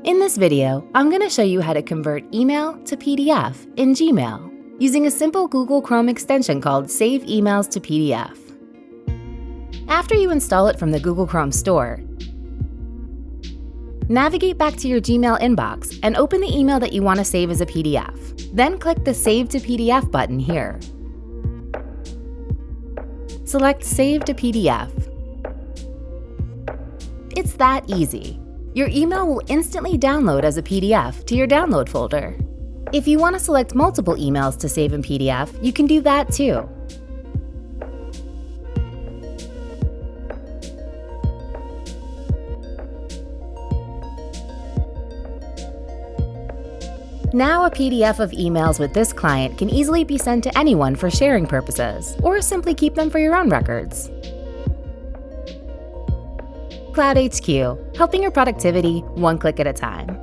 In this video, I'm going to show you how to convert email to PDF in Gmail using a simple Google Chrome extension called Save Emails to PDF. After you install it from the Google Chrome store, navigate back to your Gmail inbox and open the email that you want to save as a PDF. Then click the Save to PDF button here. Select Save to PDF. It's that easy. Your email will instantly download as a PDF to your download folder. If you want to select multiple emails to save in PDF, you can do that too. Now a PDF of emails with this client can easily be sent to anyone for sharing purposes, or simply keep them for your own records. cloudHQ, helping your productivity one click at a time.